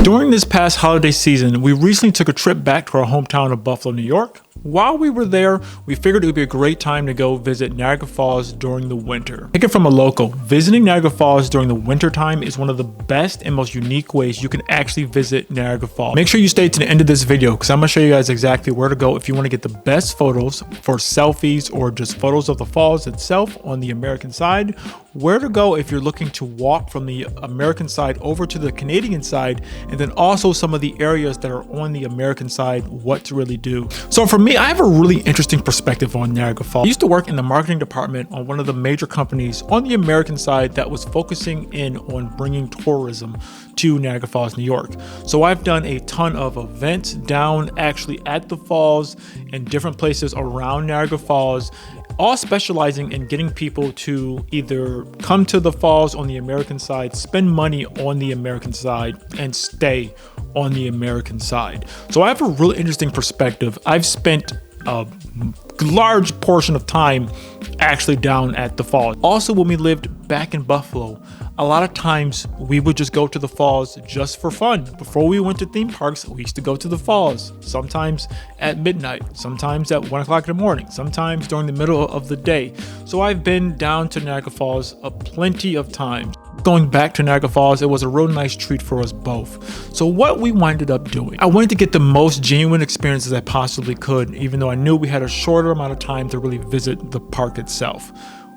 During this past holiday season, we recently took a trip back to our hometown of Buffalo, New York. While we were there, we figured it would be a great time to go visit Niagara Falls during the winter. Take it from a local, visiting Niagara Falls during the winter time is one of the best and most unique ways you can actually visit Niagara Falls. Make sure you stay to the end of this video because I'm going to show you guys exactly where to go if you want to get the best photos for selfies or just photos of the falls itself on the American side, where to go if you're looking to walk from the American side over to the Canadian side, and then also some of the areas that are on the American side, what to really do. So for me, I have a really interesting perspective on Niagara Falls. I used to work in the marketing department on one of the major companies on the American side that was focusing in on bringing tourism to Niagara Falls, New York. So I've done a ton of events down actually at the falls and different places around Niagara Falls, all specializing in getting people to either come to the falls on the American side, spend money on the American side, and stay on the American side. So I have a really interesting perspective. I've spent a large portion of time actually down at the falls. Also, when we lived back in Buffalo, a lot of times we would just go to the falls just for fun. Before we went to theme parks, we used to go to the falls, sometimes at midnight, sometimes at 1 o'clock in the morning, sometimes during the middle of the day. So I've been down to Niagara Falls a plenty of times. Going back to Niagara Falls, it was a real nice treat for us both. So what we winded up doing, I wanted to get the most genuine experiences I possibly could, even though I knew we had a shorter amount of time to really visit the park itself.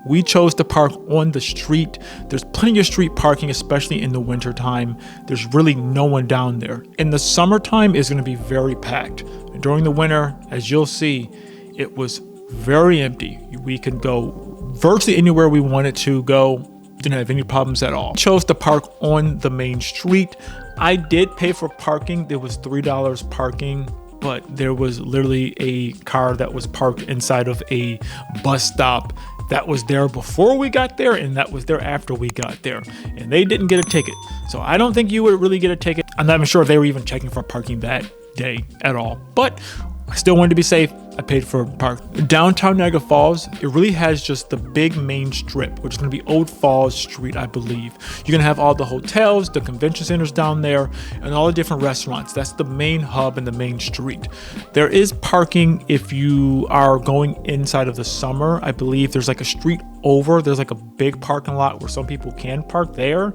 We chose to park on the street. There's plenty of street parking, especially in the winter time. There's really no one down there. In the summertime, it's going to be very packed. During the winter, as you'll see, it was very empty. We could go virtually anywhere we wanted to go. Didn't have any problems at all. Chose to park on the main street. I did pay for parking. There was $3 parking, but there was literally a car that was parked inside of a bus stop that was there before we got there, and that was there after we got there, and they didn't get a ticket. So I don't think you would really get a ticket. I'm not even sure if they were even checking for parking that day at all, but I still wanted to be safe. I paid for park. Downtown Niagara Falls, it really has just the big main strip, which is going to be Old Falls Street, I believe. You're going to have all the hotels, the convention centers down there, and all the different restaurants. That's the main hub and the main street. There is parking if you are going inside of the summer. I believe there's like a street over. There's like a big parking lot where some people can park there.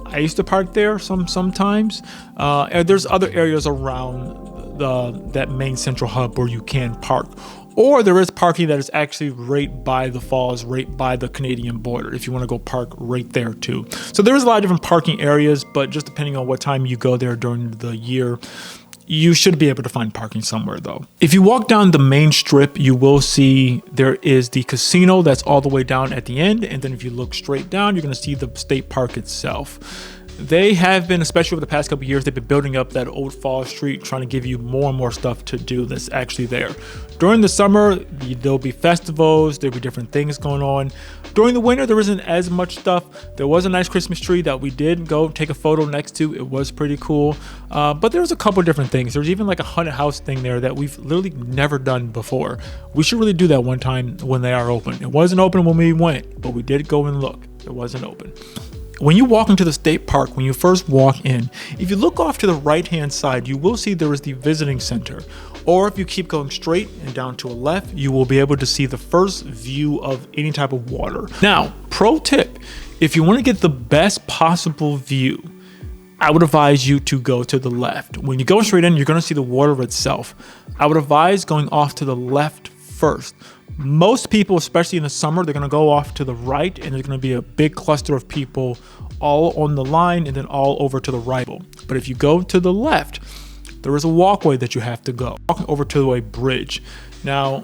I used to park there sometimes. And there's other areas around that main central hub where you can park, or there is parking that is actually right by the falls, right by the Canadian border, if you want to go park right there too. So there is a lot of different parking areas, but just depending on what time you go there during the year, you should be able to find parking somewhere though. If you walk down the main strip, you will see there is the casino that's all the way down at the end, and then if you look straight down, you're going to see the state park itself. They have been, especially over the past couple of years, they've been building up that Old Falls Street, trying to give you more and more stuff to do that's actually there. During the summer, there'll be festivals, there'll be different things going on. During the winter, there isn't as much stuff. There was a nice Christmas tree that we did go take a photo next to. It was pretty cool. But there was a couple different things. There's even like a haunted house thing there that we've literally never done before. We should really do that one time when they are open. It wasn't open when we went, but we did go and look. It wasn't open. When you walk into the state park, when you first walk in, if you look off to the right-hand side, you will see there is the visiting center. Or if you keep going straight and down to a left, you will be able to see the first view of any type of water. Now, pro tip, if you want to get the best possible view, I would advise you to go to the left. When you go straight in, you're going to see the water itself. I would advise going off to the left first. Most people, especially in the summer, they're going to go off to the right, and there's going to be a big cluster of people all on the line and then all over to the right. But if you go to the left, there is a walkway that you have to go. Walking over to a bridge. Now,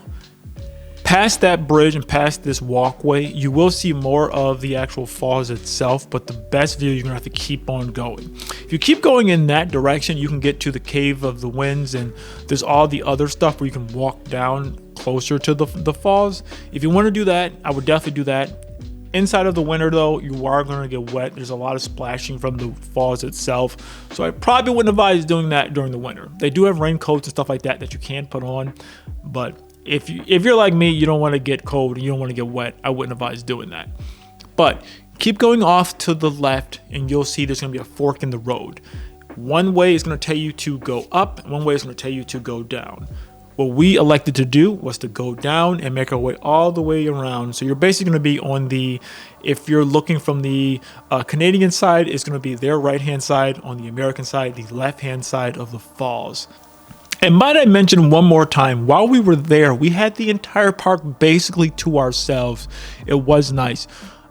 past that bridge and past this walkway, you will see more of the actual falls itself, but the best view, you're going to have to keep on going. If you keep going in that direction, you can get to the Cave of the Winds, and there's all the other stuff where you can walk down closer to the falls. If you want to do that, I would definitely do that. Inside of the winter though, you are going to get wet. There's a lot of splashing from the falls itself. So I probably wouldn't advise doing that during the winter. They do have raincoats and stuff like that you can put on. But if you're like me, you don't want to get cold and you don't want to get wet, I wouldn't advise doing that. But keep going off to the left and you'll see there's going to be a fork in the road. One way is going to tell you to go up, and one way is going to tell you to go down. What we elected to do was to go down and make our way all the way around. So you're basically going to be on the, if you're looking from the Canadian side, it's going to be their right-hand side. On the American side, the left-hand side of the falls. And might I mention one more time, while we were there, we had the entire park basically to ourselves. It was nice.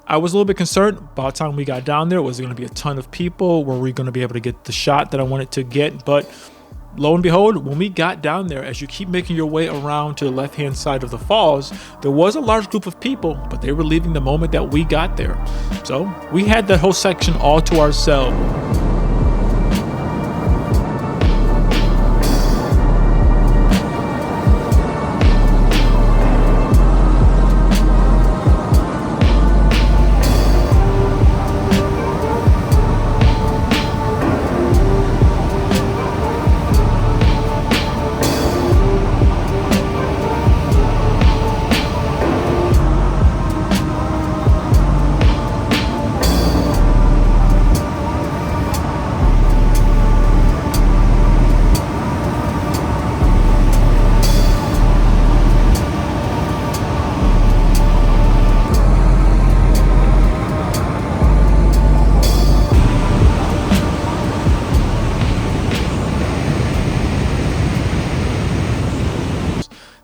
I was a little bit concerned by the time we got down there. Was there going to be a ton of people? Were we going to be able to get the shot that I wanted to get? But lo and behold, when we got down there, as you keep making your way around to the left-hand side of the falls, there was a large group of people, but they were leaving the moment that we got there. So we had that whole section all to ourselves.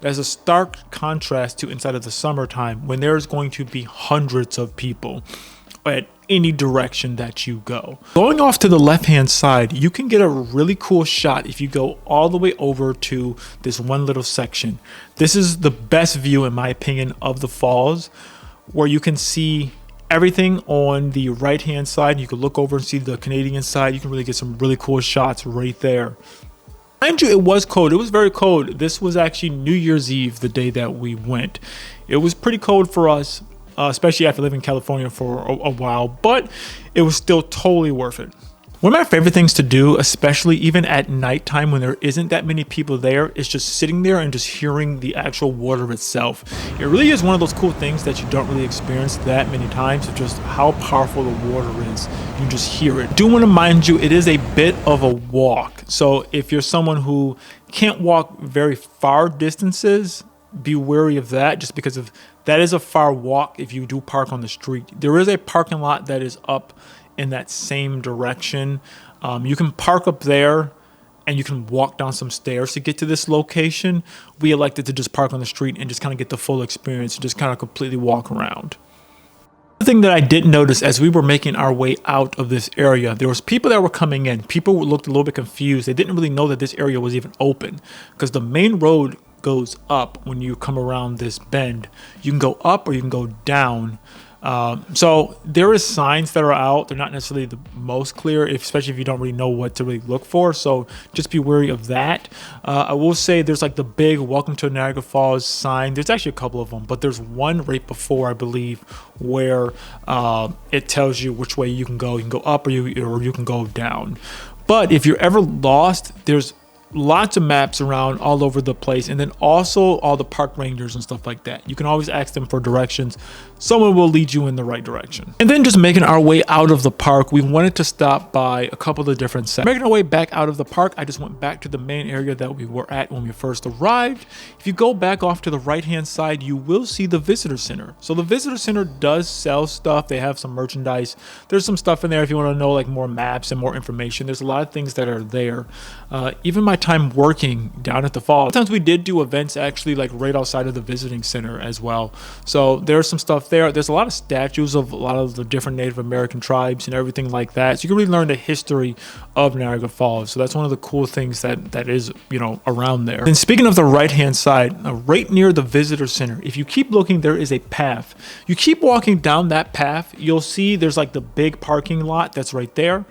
There's a stark contrast to inside of the summertime when there's going to be hundreds of people at any direction that you go. Going off to the left-hand side, you can get a really cool shot if you go all the way over to this one little section. This is the best view, in my opinion, of the falls, where you can see everything on the right-hand side. You can look over and see the Canadian side. You can really get some really cool shots right there. Mind you, it was cold. It was very cold. This was actually New Year's Eve, the day that we went. It was pretty cold for us, especially after living in California for a while, but it was still totally worth it. One of my favorite things to do, especially even at nighttime when there isn't that many people there, is just sitting there and just hearing the actual water itself. It really is one of those cool things that you don't really experience that many times, of just how powerful the water is. You just hear it. I do want to mind you, it is a bit of a walk. So if you're someone who can't walk very far distances, be wary of that, just because of that is a far walk if you do park on the street. There is a parking lot that is up in that same direction. You can park up there and you can walk down some stairs to get to this location. We elected to just park on the street and just kind of get the full experience and just kind of completely walk around. The thing that I did notice as we were making our way out of this area, there was people that were coming in. People looked a little bit confused. They didn't really know that this area was even open, because the main road goes up when you come around this bend. You can go up or you can go down. So there is signs that are out. They're not necessarily the most clear, especially if you don't really know what to really look for. So just be wary of that. I will say there's like the big "Welcome to Niagara Falls" sign. There's actually a couple of them, but there's one right before, I believe, where it tells you which way you can go. You can go up or you can go down. But if you're ever lost, there's lots of maps around all over the place, and then also all the park rangers and stuff like that. You can always ask them for directions. Someone will lead you in the right direction. And then just making our way out of the park, we wanted to stop by a couple of different sections. Making our way back out of the park, I just went back to the main area that we were at when we first arrived. If you go back off to the right hand side, you will see the visitor center. So the visitor center does sell stuff. They have some merchandise. There's some stuff in there if you want to know like more maps and more information. There's a lot of things that are there. Even my time working down at the falls, sometimes we did do events actually like right outside of the visiting center as well. So there's some stuff there. There's a lot of statues of a lot of the different Native American tribes and everything like that. So you can really learn the history of Niagara Falls. So that's one of the cool things that is, around there. And speaking of the right hand side, right near the visitor center, if you keep looking, there is a path. You keep walking down that path, you'll see there's like the big parking lot that's right there.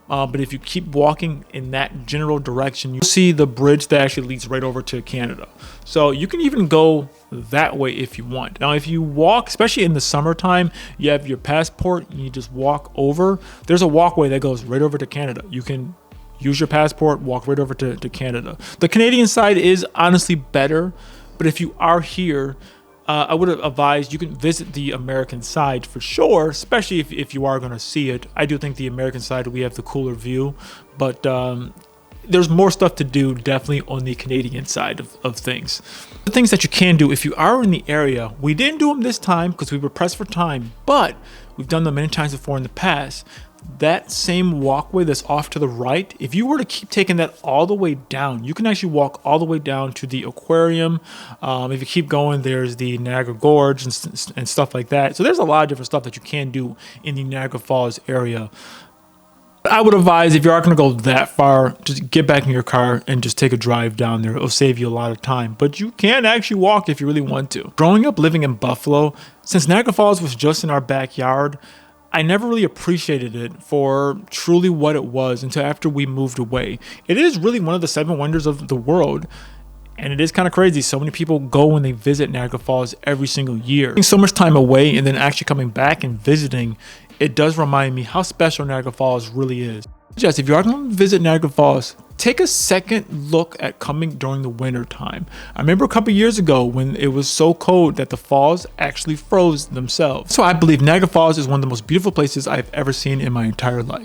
But if you keep walking in that general direction, you'll see the bridge that actually leads right over to Canada. So you can even go that way if you want. Now, if you walk, especially in the summertime, you have your passport and you just walk over. There's a walkway that goes right over to Canada. You can use your passport, walk right over to Canada. The Canadian side is honestly better, but if you are here, I would advise you can visit the American side for sure, especially if you are going to see it. I do think the American side, we have the cooler view, but there's more stuff to do definitely on the Canadian side of things. The things that you can do if you are in the area, we didn't do them this time because we were pressed for time, but we've done them many times before in the past. That same walkway that's off to the right, if you were to keep taking that all the way down, you can actually walk all the way down to the aquarium. If you keep going, there's the Niagara Gorge and stuff like that. So there's a lot of different stuff that you can do in the Niagara Falls area. I would advise, if you are going to go that far, just get back in your car and just take a drive down there. It'll save you a lot of time, but you can actually walk if you really want to. Growing up living in Buffalo, since Niagara Falls was just in our backyard, I never really appreciated it for truly what it was until after we moved away. It is really one of the 7 wonders of the world. And it is kind of crazy. So many people go and they visit Niagara Falls every single year. Spending so much time away and then actually coming back and visiting, it does remind me how special Niagara Falls really is. Just if you are going to visit Niagara Falls, take a second look at coming during the winter time. I remember a couple years ago when it was so cold that the falls actually froze themselves. So I believe Niagara Falls is one of the most beautiful places I've ever seen in my entire life.